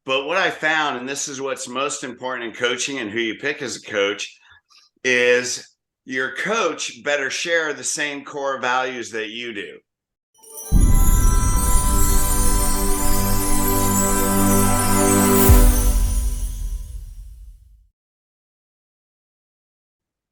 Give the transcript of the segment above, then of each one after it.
But what I found, and this is what's most important in coaching and who you pick as a coach, is your coach better share the same core values that you do.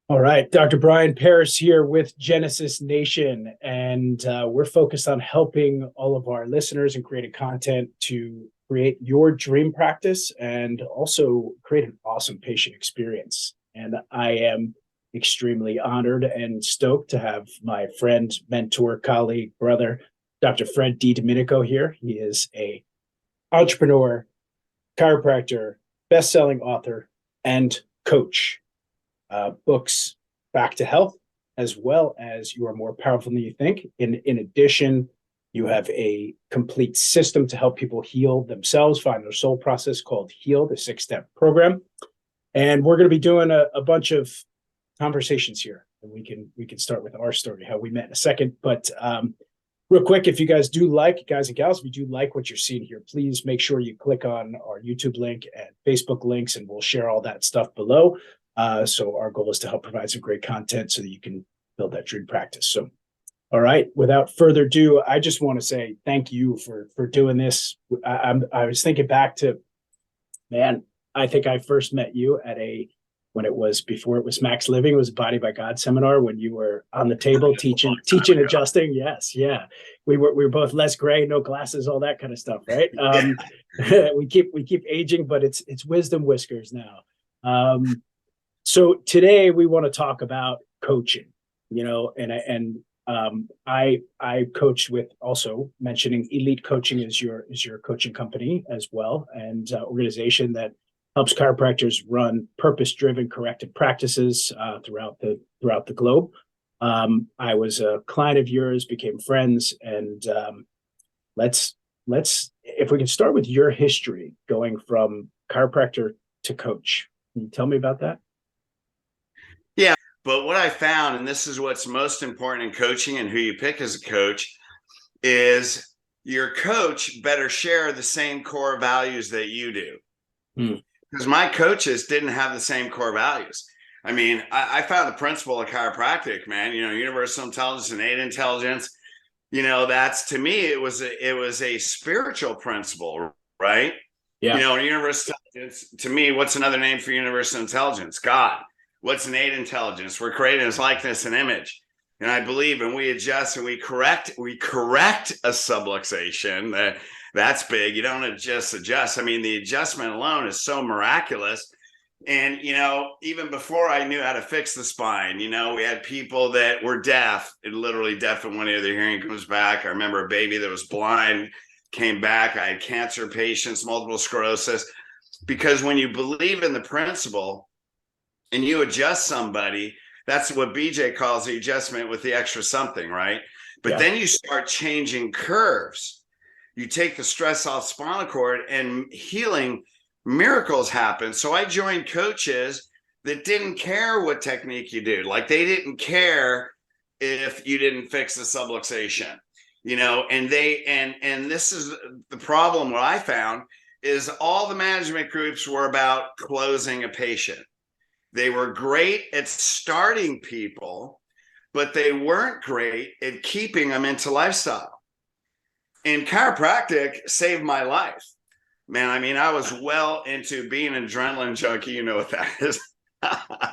All right, Dr. Brian Paris here with Genesis Nation, and we're focused on helping all of our listeners and creating content to create your dream practice and also create an awesome patient experience. And I am extremely honored and stoked to have my friend, mentor, colleague, brother, Dr. Fred DiDomenico here. He is an entrepreneur, chiropractor, best-selling author, and coach. Books Back to Health, as well as You Are More Powerful Than You Think. In addition, you have a complete system to help people heal themselves, find their soul process called Heal, the 6-step program. And we're going to be doing a bunch of conversations here. And we can start with our story, how we met in a second. But real quick, if you guys do like, guys and gals, if you do like what you're seeing here, please make sure you click on our YouTube link and Facebook links, and we'll share all that stuff below. So our goal is to help provide some great content so that you can build that dream practice. So, all right, without further ado, I just want to say thank you for doing this. I was thinking back to, man, I think I first met you at before it was Max Living, it was a Body by God seminar when you were on the table teaching, adjusting. Yes. Yeah. We were both Les Gray, no glasses, all that kind of stuff. Right. We keep aging, but it's wisdom whiskers now. So today we want to talk about coaching, and I coach with, also mentioning Elite Coaching is your coaching company as well, and organization that helps chiropractors run purpose-driven corrective practices throughout the globe. I was a client of yours, became friends, and let's if we can start with your history going from chiropractor to coach. Can you tell me about that? Yeah, but what I found, and this is what's most important in coaching and who you pick as a coach, is your coach better share the same core values that you do. Because my coaches didn't have the same core values. I mean, I found the principle of chiropractic, man, universal intelligence, innate intelligence, that's, to me, it was a spiritual principle, right? Yeah. Universal intelligence, to me, what's another name for universal intelligence? God. What's innate intelligence? We're created in his likeness and image. And I believe, and we adjust and we correct a subluxation. That's big. You don't just adjust. I mean, the adjustment alone is so miraculous. And, even before I knew how to fix the spine, we had people that were deaf, literally deaf in one ear, their hearing comes back. I remember a baby that was blind came back. I had cancer patients, multiple sclerosis, because when you believe in the principle and you adjust somebody, that's what BJ calls the adjustment with the extra something, right? But then you start changing curves. You take the stress off spinal cord and healing, miracles happen. So I joined coaches that didn't care what technique you do. Like, they didn't care if you didn't fix the subluxation, and this is the problem. What I found is all the management groups were about closing a patient. They were great at starting people, but they weren't great at keeping them into lifestyle. And chiropractic saved my life, man. I mean, I was well into being an adrenaline junkie. You know what that is.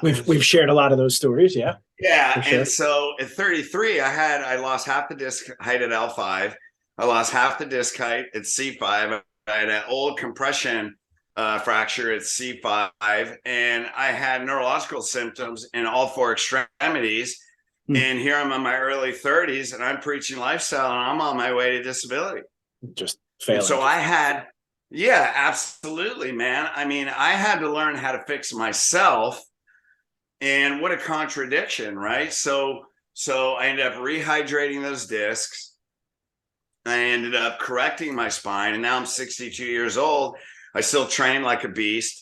We've shared a lot of those stories. Yeah. Yeah. Sure. And so at 33, I lost half the disc height at L5. I lost half the disc height at C5. I had an old compression fracture at C5, and I had neurological symptoms in all 4 extremities. And here I'm in my early 30s, and I'm preaching lifestyle, and I'm on my way to disability. Just failing. And so yeah, absolutely, man. I mean, I had to learn how to fix myself, and what a contradiction, right? So I ended up rehydrating those discs. I ended up correcting my spine, and now I'm 62 years old. I still train like a beast.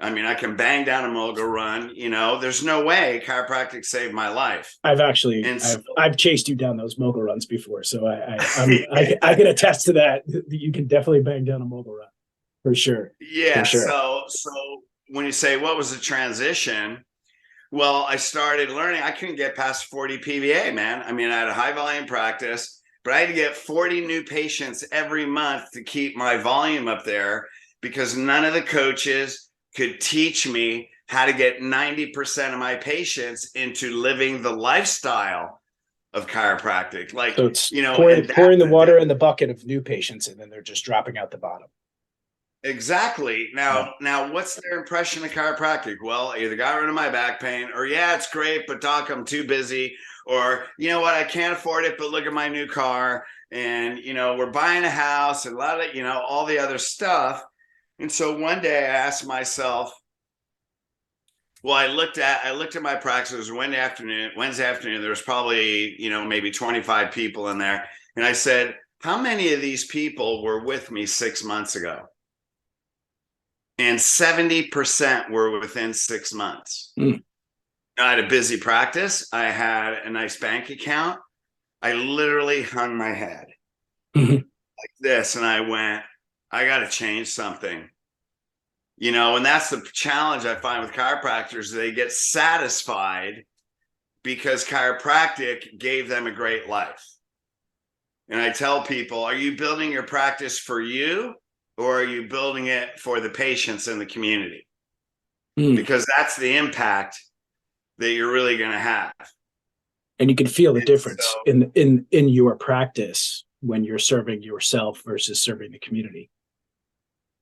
I mean, I can bang down a mogul run. There's no way chiropractic saved my life. I've chased you down those mogul runs before, so I can attest to that. You can definitely bang down a mogul run. For sure. For Yeah. sure. So when you say what was the transition, well, I started learning. I couldn't get past 40 PVA, man. I mean, I had a high volume practice, but I had to get 40 new patients every month to keep my volume up there because none of the coaches could teach me how to get 90% of my patients into living the lifestyle of chiropractic. Like, So it's you know, and pouring the water in the bucket of new patients, and then they're just dropping out the bottom. exactly. Yeah. Now, what's their impression of chiropractic? Well, I either got rid of my back pain, or yeah, it's great, but doc, I'm too busy, or you know what, I can't afford it, but look at my new car, and you know, we're buying a house, and a lot of, you know, all the other stuff. And so one day I asked myself, well, I looked at my practice. It was Wednesday afternoon. There was probably, you know, maybe 25 people in there, and I said, how many of these people were with me 6 months ago? And 70% were within 6 months. Mm. I had a busy practice. I had a nice bank account. I literally hung my head like this, and I went, I got to change something. You know, and that's the challenge I find with chiropractors. They get satisfied because chiropractic gave them a great life. And I tell people, are you building your practice for you, or are you building it for the patients in the community? Because that's the impact that you're really going to have. And you can feel the difference So, in your practice when you're serving yourself versus serving the community.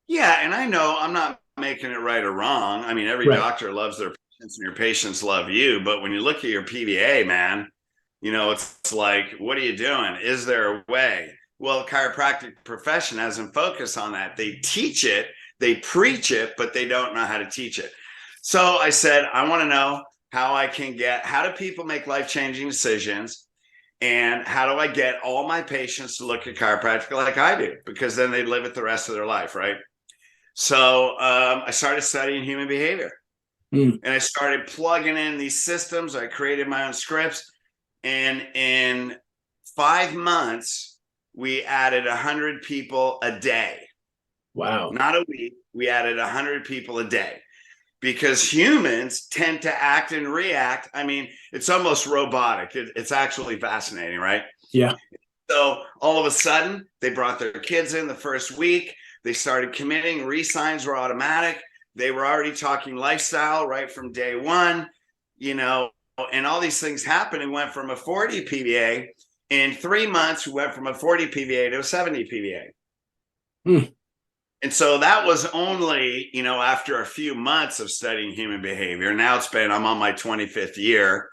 yeah, and I know I'm not making it right or wrong. I mean, every Right. doctor loves their patients and your patients love you. But when you look at your PVA, man, you know, it's like, what are you doing? Is there a way? Well, the chiropractic profession hasn't focused on that. They teach it, they preach it, but they don't know how to teach it. So I said, I want to know how do people make life-changing decisions? And how do I get all my patients to look at chiropractic like I do? Because then they live it the rest of their life, right? So I started studying human behavior, and I started plugging in these systems. I created my own scripts, and in 5 months, we added 100 people a day. Wow. Not a week. We added 100 people a day because humans tend to act and react. I mean, it's almost robotic. It's actually fascinating, right? Yeah. So all of a sudden, they brought their kids in the first week. They started committing. Re-signs were automatic. They were already talking lifestyle right from day one, you know, and all these things happened and went from a 40 PVA. In 3 months, we went from a 40 PVA to a 70 PVA. And so that was only, you know, after a few months of studying human behavior. Now I'm on my 25th year.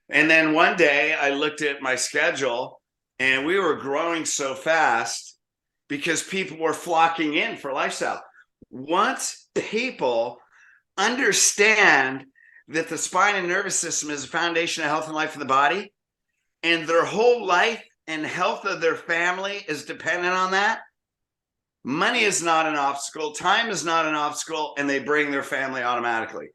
And then one day I looked at my schedule, and we were growing so fast because people were flocking in for lifestyle. Once people understand that the spine and nervous system is the foundation of health and life of the body, and their whole life and health of their family is dependent on that, money is not an obstacle, time is not an obstacle, and they bring their family automatically.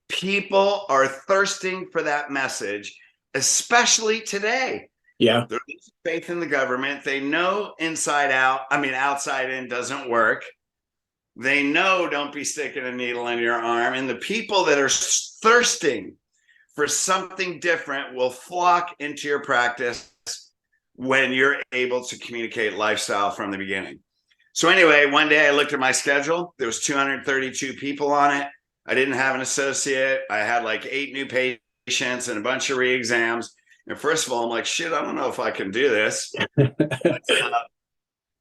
People are thirsting for that message, especially today. Yeah. They're losing faith in the government. They know outside in doesn't work. They know don't be sticking a needle in your arm. And the people that are thirsting for something different will flock into your practice when you're able to communicate lifestyle from the beginning. So anyway, one day I looked at my schedule. There was 232 people on it. I didn't have an associate. I had like 8 new patients and a bunch of re-exams. And first of all, I'm like, shit, I don't know if I can do this. But,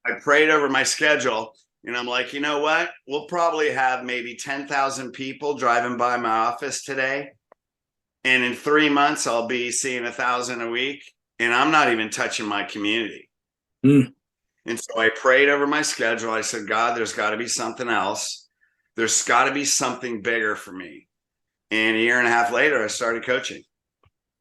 I prayed over my schedule, and I'm like, you know what? We'll probably have maybe 10,000 people driving by my office today. And in 3 months, I'll be seeing 1,000 a week. And I'm not even touching my community. And so I prayed over my schedule. I said, God, there's got to be something else. There's got to be something bigger for me. And a year and a half later, I started coaching.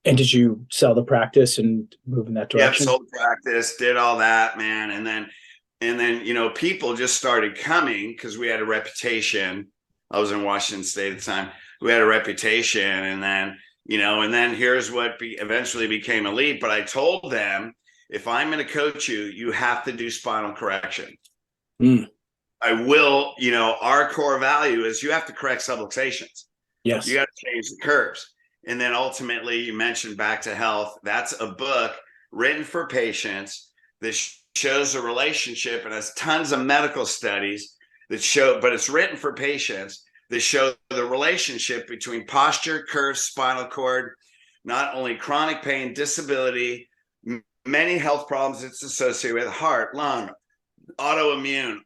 And did you sell the practice and move in that direction? Yep, sold practice, did all that, man. And then, you know, people just started coming because we had a reputation. I was in Washington State at the time. We had a reputation. And then, you know, and then here's what eventually became Elite. But I told them, if I'm going to coach you, you have to do spinal correction. I will, our core value is you have to correct subluxations. Yes. You got to change the curves. And then ultimately, you mentioned Back to Health. That's a book written for patients that shows the relationship and has tons of medical studies that show, but it's written for patients that show the relationship between posture, curves, spinal cord, not only chronic pain, disability, many health problems it's associated with, heart, lung, autoimmune,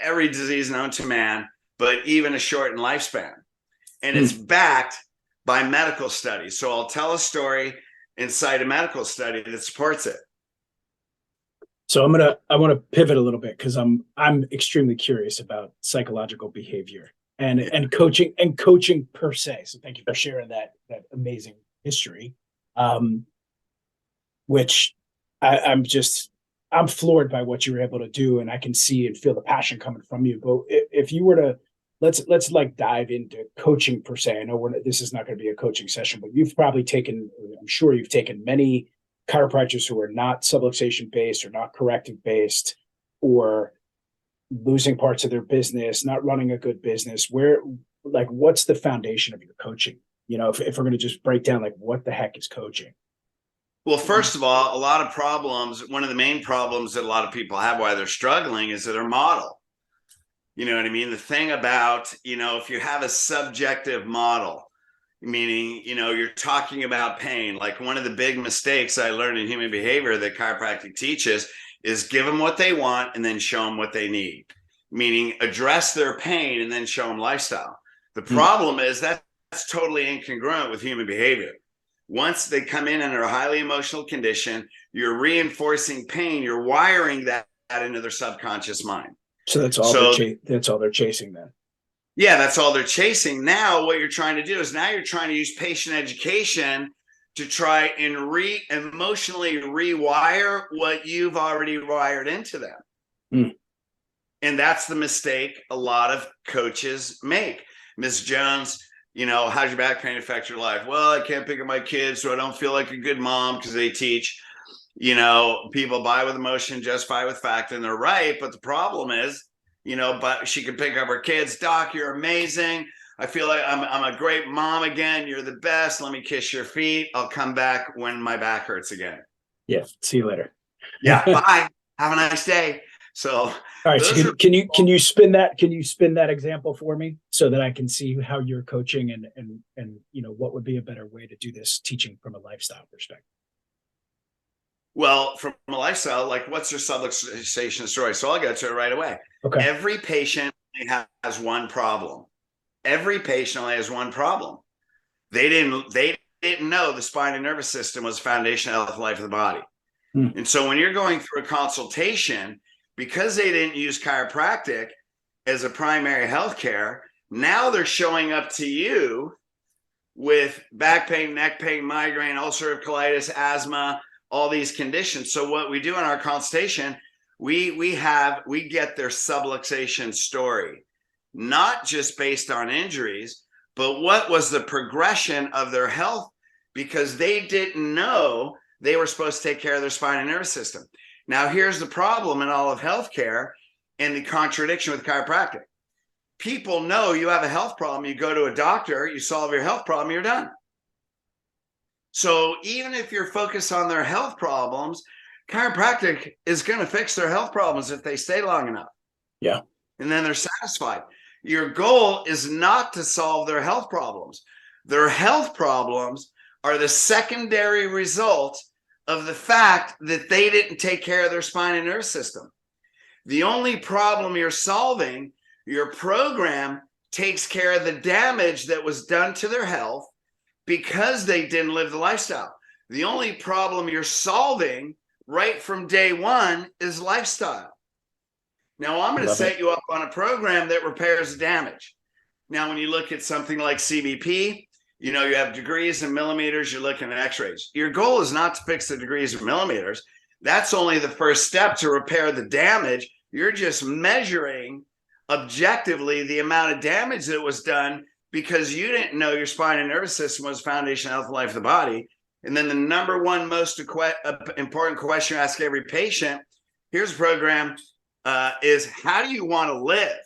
every disease known to man, but even a shortened lifespan. And it's backed by medical studies. So I'll tell a story and cite a medical study that supports it. So I want to pivot a little bit because I'm extremely curious about psychological behavior and coaching per se. So thank you for sharing that amazing history. Which I'm floored by what you were able to do, and I can see and feel the passion coming from you. But if you were to let's like dive into coaching per se. I know this is not going to be a coaching session, but I'm sure you've taken many chiropractors who are not subluxation based or not corrective based, or losing parts of their business, not running a good business. What's the foundation of your coaching? If we're going to just break down, like, what the heck is coaching? Well, first of all, a lot of problems, one of the main problems that a lot of people have why they're struggling is that their model. You know what I mean? The thing about, if you have a subjective model, meaning, you're talking about pain, like one of the big mistakes I learned in human behavior that chiropractic teaches is give them what they want and then show them what they need, meaning address their pain and then show them lifestyle. The problem is that's totally incongruent with human behavior. Once they come in under a highly emotional condition, you're reinforcing pain, you're wiring that into their subconscious mind. So that's all they're chasing then. Yeah, that's all they're chasing. Now, what you're trying to do is you're trying to use patient education to try and emotionally rewire what you've already wired into them. And that's the mistake a lot of coaches make. Ms. Jones, how's your back pain affect your life? Well, I can't pick up my kids, so I don't feel like a good mom, because they teach, people buy with emotion, justify with fact, and they're right. But the problem is, but she can pick up her kids. Doc, you're amazing. I feel like I'm a great mom again. You're the best. Let me kiss your feet. I'll come back when my back hurts again. Yeah. See you later. Yeah. Bye. Have a nice day. So, all right. So can you spin that example for me so that I can see how you're coaching and what would be a better way to do this teaching from a lifestyle perspective? Well, from a lifestyle, like, what's your subluxation story? So I'll get to it right away. Okay. Every patient has one problem. Every patient only has one problem. They didn't know the spine and nervous system was the foundation of health, life of the body. And so when you're going through a consultation, because they didn't use chiropractic as a primary health care, now they're showing up to you with back pain, neck pain, migraine, ulcerative colitis, asthma, all these conditions. So what we do in our consultation, we get their subluxation story, not just based on injuries, but what was the progression of their health, because they didn't know they were supposed to take care of their spine and nervous system. Now, here's the problem in all of healthcare and the contradiction with chiropractic. People know you have a health problem. You go to a doctor, you solve your health problem, you're done. So even if you're focused on their health problems, chiropractic is going to fix their health problems if they stay long enough. Yeah. And then they're satisfied. Your goal is not to solve their health problems. Their health problems are the secondary result of the fact that they didn't take care of their spine and nervous system. The only problem you're solving, your program takes care of the damage that was done to their health because they didn't live the lifestyle. The only problem you're solving right from day one is lifestyle. Now, I'm going to set you up on a program that repairs the damage. Now, when you look at something like CBP, you have degrees and millimeters, you're looking at x-rays. Your goal is not to fix the degrees and millimeters. That's only the first step to repair the damage. You're just measuring objectively the amount of damage that was done because you didn't know your spine and nervous system was foundation of health and life of the body. And then the number one most important question you ask every patient, here's a program. is how do you want to live?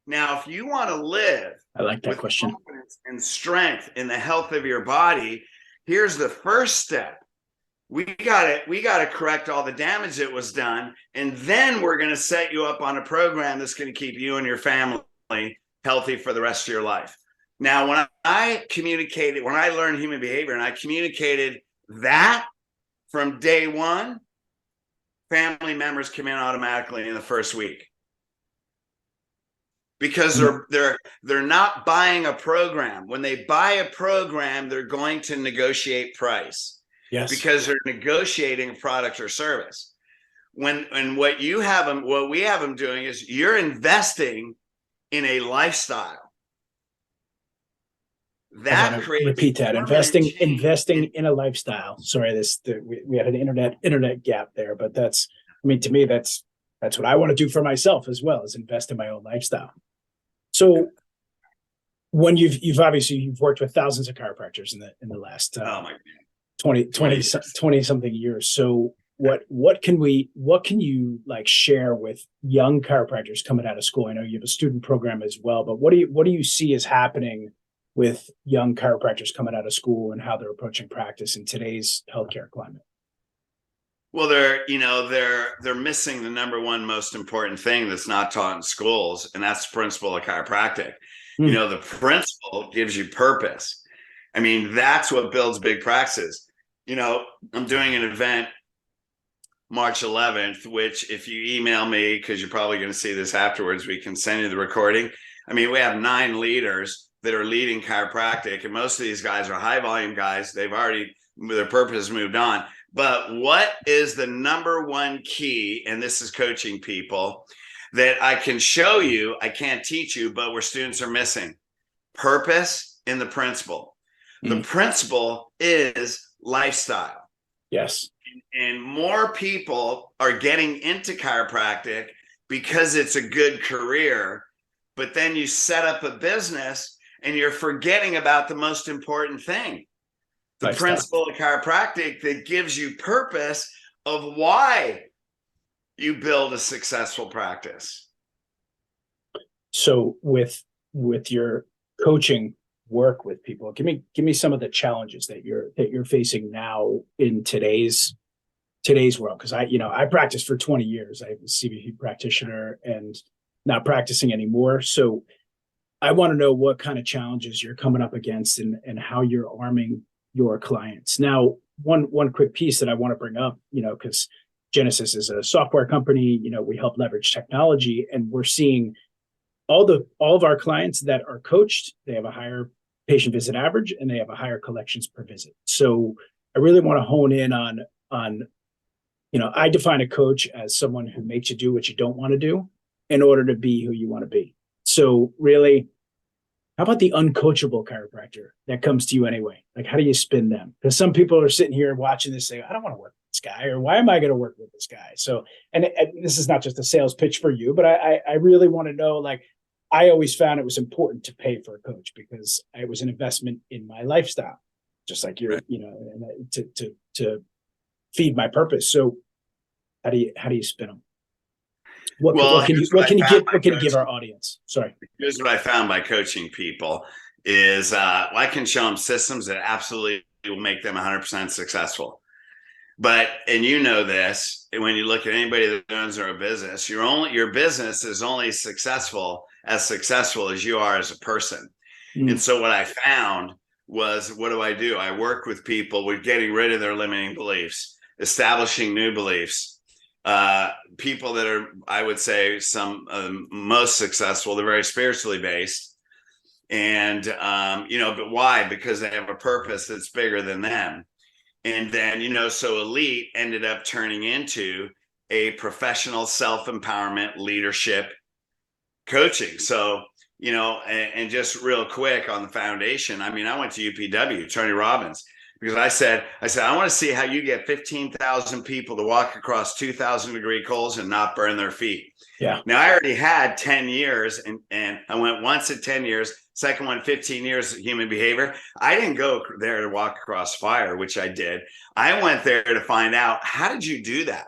Now, if you want to live I like that with question. confidence and strength in the health of your body, here's the first step. We got to correct all the damage that was done. And then we're going to set you up on a program that's going to keep you and your family healthy for the rest of your life. Now, when I learned human behavior and I communicated that from day one, family members come in automatically in the first week. Because they're not buying a program. When they buy a program, they're going to negotiate price. Yes. Because they're negotiating a product or service. And what we have them doing is you're investing in a lifestyle. That creates, repeat that. Investing in a lifestyle. Sorry, we had an internet gap there, but to me, that's what I want to do for myself as well, is invest in my own lifestyle. So when you've obviously worked with thousands of chiropractors in the last 20 something years. So what can you like share with young chiropractors coming out of school? I know you have a student program as well, but what do you see is happening with young chiropractors coming out of school and how they're approaching practice in today's healthcare climate? Well, they're missing the number one most important thing that's not taught in schools, and that's the principle of chiropractic. The principle gives you purpose. I mean, that's what builds big practices. I'm doing an event March 11th, which if you email me, because you're probably going to see this afterwards, we can send you the recording. I mean, we have 9 leaders that are leading chiropractic, and most of these guys are high volume guys. Their purpose has moved on. But what is the number one key, and this is coaching people, that I can show you, I can't teach you, but where students are missing? Purpose in the principle. The principle is lifestyle. Yes. And more people are getting into chiropractic because it's a good career, but then you set up a business and you're forgetting about the most important thing. The principle of chiropractic that gives you purpose of why you build a successful practice. So with your coaching work with people, give me some of the challenges that you're facing now in today's world. Because I practiced for 20 years. I was a CBT practitioner and not practicing anymore. So I want to know what kind of challenges you're coming up against and how you're arming your clients. Now, one quick piece that I want to bring up, because Genesis is a software company, we help leverage technology, and we're seeing all of our clients that are coached, they have a higher patient visit average and they have a higher collections per visit. So I really want to hone in on I define a coach as someone who makes you do what you don't want to do in order to be who you want to be. So really, how about the uncoachable chiropractor that comes to you anyway? Like, how do you spin them? Because some people are sitting here watching this saying, I don't want to work with this guy, or why am I going to work with this guy? So, and this is not just a sales pitch for you, but I really want to know, like, I always found it was important to pay for a coach because it was an investment in my lifestyle, just like you're, to feed my purpose. So how do you spin them? What can you give our audience? Sorry. Here's what I found by coaching people is I can show them systems that absolutely will make them 100% successful. And this, when you look at anybody that owns their own business, your business is only as successful as you are as a person. And so what I found was, what do? I work with people with getting rid of their limiting beliefs, establishing new beliefs. People that are, I would say, some most successful, they're very spiritually based. And, but why? Because they have a purpose that's bigger than them. And then, so Elite ended up turning into a professional self-empowerment leadership coaching. So, and just real quick on the foundation, I went to UPW, Tony Robbins, because I said, I want to see how you get 15,000 people to walk across 2,000-degree coals and not burn their feet. Yeah. Now, I already had 10 years and I went once at 10 years, second one, 15 years of human behavior. I didn't go there to walk across fire, which I did. I went there to find out, how did you do that?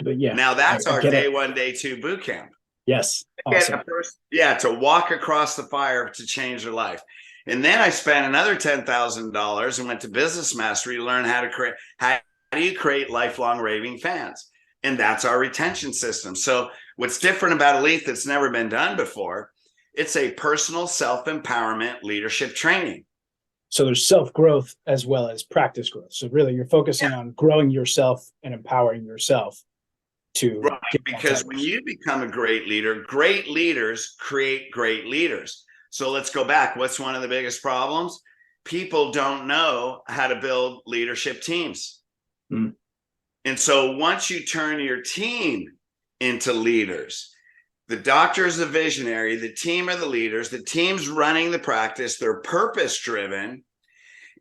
But yeah, Now that's I our get day it. one, day two boot camp. Yes. Get Awesome. a person, yeah, to walk across the fire to change their life. And then I spent another $10,000 and went to Business Mastery to learn how to create, how do you create lifelong raving fans? And that's our retention system. So what's different about Elite that's never been done before, it's a personal self-empowerment leadership training. So there's self-growth as well as practice growth. So really you're focusing on growing yourself and empowering yourself to Right, get because when you become a great leader, great leaders create great leaders. So let's go back. What's one of the biggest problems? People don't know how to build leadership teams. Mm. And so once you turn your team into leaders, the doctor is the visionary, the team are the leaders, the team's running the practice, they're purpose driven,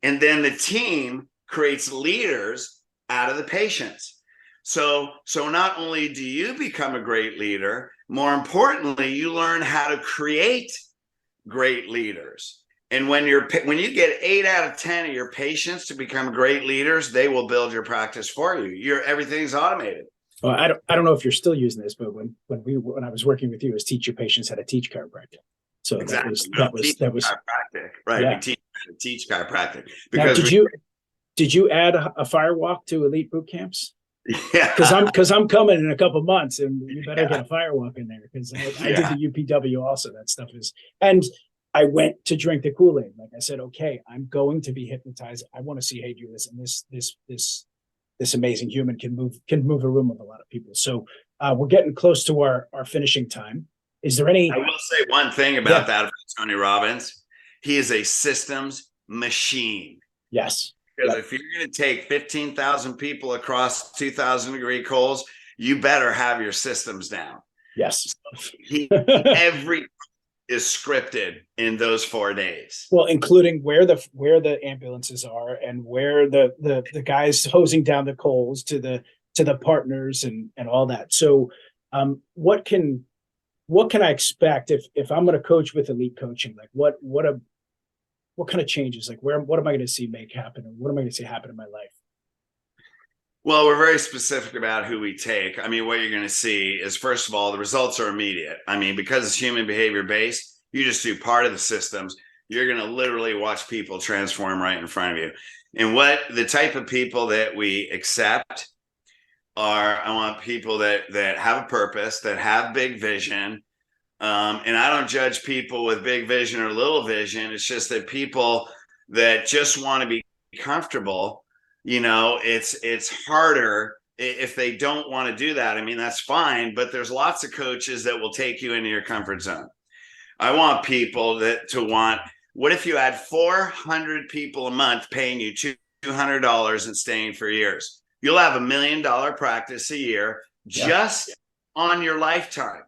and then the team creates leaders out of the patients. So not only do you become a great leader, more importantly, you learn how to create great leaders. And when you get 8 out of 10 of your patients to become great leaders, they will build your practice for you. Everything's automated. Well, I don't know if you're still using this, but when I was working with you, it was teach your patients how to teach chiropractic. So exactly. that was chiropractic, right? Yeah. We teach how to teach chiropractic. Because now, did you add a firewalk to Elite boot camps? Yeah, because I'm coming in a couple months, and you better get a firewalk in there, because I did the UPW also. That stuff is, and I went to drink the Kool-Aid. Like I said, okay, I'm going to be hypnotized. I want to see, hey, do this, and this amazing human can move a room with a lot of people. So we're getting close to our finishing time. Is there any? I will say one thing about that about Tony Robbins. He is a systems machine. Yes. Because if you're going to take 15,000 people across 2,000-degree coals, you better have your systems down. Yes. Every is scripted in those 4 days. Well, including where the ambulances are, and where the guys hosing down the coals to the partners and all that. So what can I expect if I'm going to coach with Elite Coaching? Like what kind of changes? Like what am I going to see make happen, and what am I going to see happen in my life? Well, we're very specific about who we take. I mean, what you're going to see is, first of all, the results are immediate. I mean, because it's human behavior based, you just do part of the systems. You're going to literally watch people transform right in front of you. And what the type of people that we accept are, I want people that have a purpose, that have big vision. And I don't judge people with big vision or little vision. It's just that people that just want to be comfortable, it's harder if they don't want to do that. I mean, that's fine, but there's lots of coaches that will take you into your comfort zone. I want people what if you had 400 people a month paying you $200 and staying for years? You'll have $1 million practice a year just on your lifetime.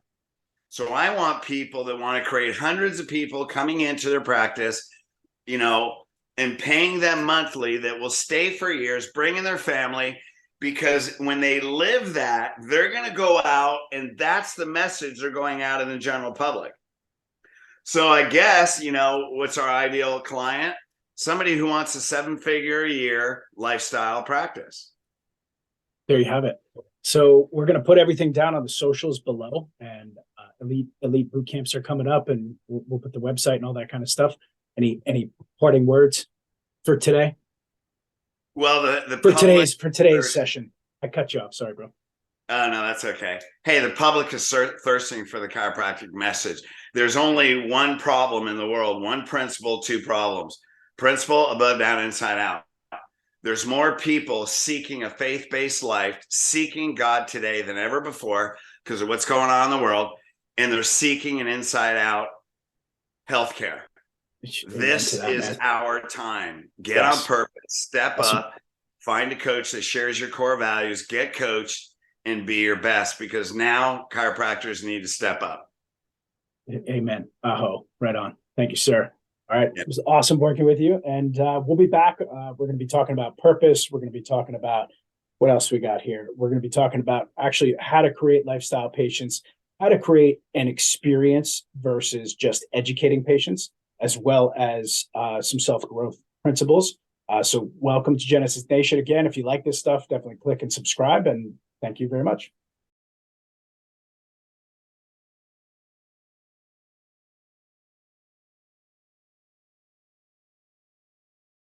So I want people that want to create hundreds of people coming into their practice, and paying them monthly, that will stay for years, bringing their family, because when they live that, they're going to go out, and that's the message they're going out in the general public. So I guess, what's our ideal client? Somebody who wants a 7-figure a year lifestyle practice. There you have it. So we're going to put everything down on the socials below, and Elite boot camps are coming up, and we'll put the website and all that kind of stuff. Any parting words for today? Well, for today's session. I cut you off. Sorry, bro. Oh, no, that's okay. Hey, the public is thirsting for the chiropractic message. There's only one problem in the world, one principle, 2 problems. Principle, above, down, inside out. There's more people seeking a faith-based life, seeking God today than ever before because of what's going on in the world, and they're seeking an inside-out healthcare. This is our time. Get on purpose, step up, find a coach that shares your core values, get coached, and be your best, because now chiropractors need to step up. Amen. Aho. Right on. Thank you, sir. All right. It was awesome working with you. And we'll be back. We're going to be talking about purpose. We're going to be talking about what else we got here. We're going to be talking about actually how to create lifestyle patients, how to create an experience versus just educating patients, as well as some self-growth principles. So welcome to Genesis Nation again. If you like this stuff, definitely click and subscribe. And thank you very much.